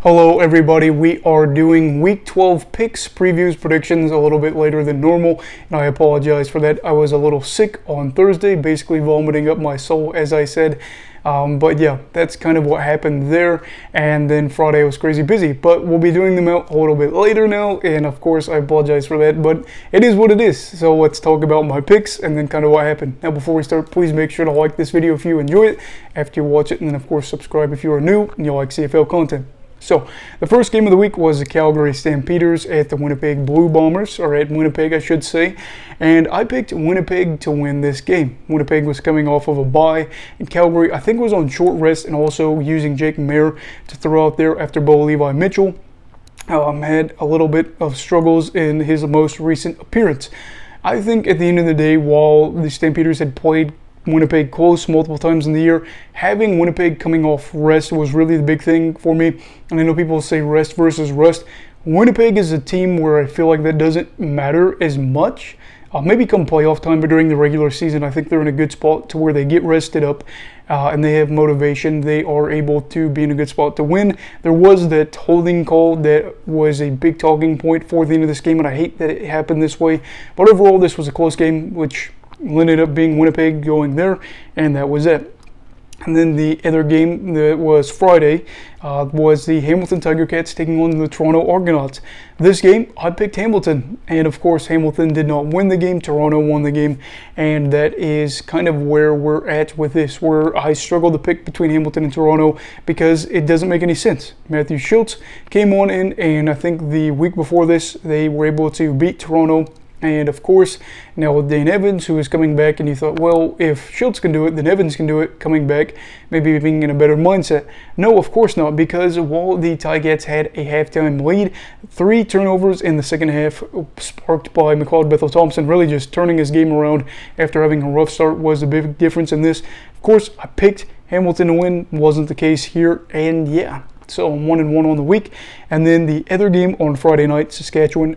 Hello everybody, we are doing week 12 picks, previews, predictions a little bit later than normal, and I apologize for that. I was a little sick on Thursday, basically vomiting up my soul as I said. But yeah, that's kind of what happened there, and then Friday was crazy busy, but we'll be doing them out a little bit later now, and of course I apologize for that, but it is what it is. So let's talk about my picks and then kind of what happened. Now before we start, please make sure to like this video if you enjoy it, after you watch it, and then of course subscribe if you are new and you like CFL content. So, the first game of the week was the Calgary Stampeders at the Winnipeg Blue Bombers, or at Winnipeg I should say, and I picked Winnipeg to win this game. Winnipeg was coming off of a bye, and Calgary I think was on short rest and also using Jake Mayer to throw out there after Bo Levi Mitchell had a little bit of struggles in his most recent appearance. I think at the end of the day, while the Stampeders had played Winnipeg close multiple times in the year, having Winnipeg coming off rest was really the big thing for me. And I know people say rest versus rust. Winnipeg is a team where I feel like that doesn't matter as much. Maybe come playoff time, but during the regular season, I think they're in a good spot to where they get rested up and they have motivation. They are able to be in a good spot to win. There was that holding call that was a big talking point for the end of this game, and I hate that it happened this way. But overall, this was a close game, which ended up being Winnipeg going there, and that was it. And then the other game that was Friday was the Hamilton Tiger Cats taking on the Toronto Argonauts. This game, I picked Hamilton, and of course Hamilton did not win the game. Toronto won the game, and that is kind of where we're at with this, where I struggle to pick between Hamilton and Toronto because it doesn't make any sense. Matthew Schultz came on in, and I think the week before this, they were able to beat Toronto. And of course, now with Dane Evans, who is coming back, and you thought, well, if Schultz can do it, then Evans can do it coming back, maybe being in a better mindset. No, of course not, because while the Ticats had a halftime lead, 3 turnovers in the second half, sparked by McLeod Bethel-Thompson, really just turning his game around after having a rough start, was the big difference in this. Of course, I picked Hamilton to win, wasn't the case here, and yeah, so I'm 1-1 on the week. And then the other game on Friday night, Saskatchewan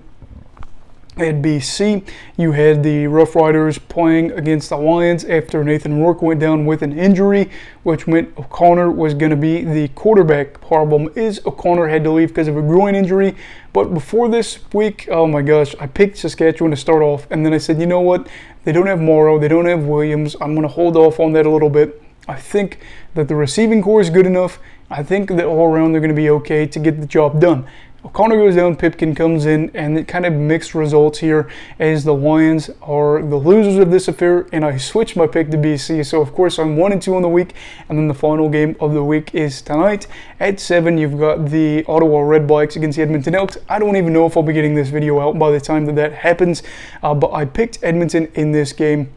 at BC, you had the Rough Riders playing against the Lions after Nathan Rourke went down with an injury, which meant O'Connor was going to be the quarterback. Problem is, O'Connor had to leave because of a groin injury. But before this week, oh my gosh, I picked Saskatchewan to start off, and then I said, you know what, they don't have Morrow, they don't have Williams, I'm going to hold off on that a little bit. I think that the receiving core is good enough. I think that all around they're going to be okay to get the job done. O'Connor goes down, Pipkin comes in, and it kind of mixed results here as the Lions are the losers of this affair, and I switched my pick to BC. So of course I'm 1-2 on the week, and then the final game of the week is tonight at 7. You've got the Ottawa Redblacks against the Edmonton Elks. I don't even know if I'll be getting this video out by the time that happens, but I picked Edmonton in this game.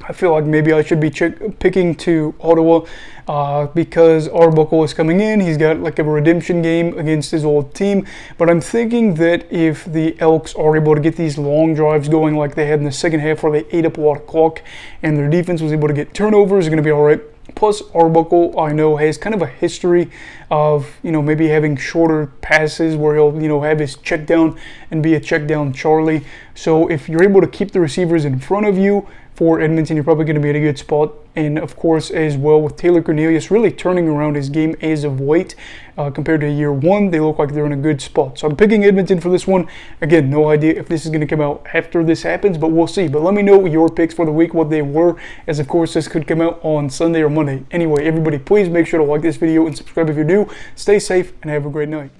I feel like maybe I should be picking to Ottawa because Arbuckle is coming in. He's got like a redemption game against his old team. But I'm thinking that if the Elks are able to get these long drives going like they had in the second half where they ate up a lot of clock and their defense was able to get turnovers, it's going to be all right. Plus, Arbuckle, I know, has kind of a history of, maybe having shorter passes where he'll, have his check down and be a check down Charlie. So if you're able to keep the receivers in front of you for Edmonton, you're probably going to be in a good spot. And of course, as well, with Taylor Cornelius really turning around his game as of late compared to year 1, they look like they're in a good spot. So I'm picking Edmonton for this one. Again, no idea if this is going to come out after this happens, but we'll see. But let me know your picks for the week, what they were, as of course this could come out on Sunday or Monday. Anyway, everybody, please make sure to like this video and subscribe if you're new. Stay safe and have a great night.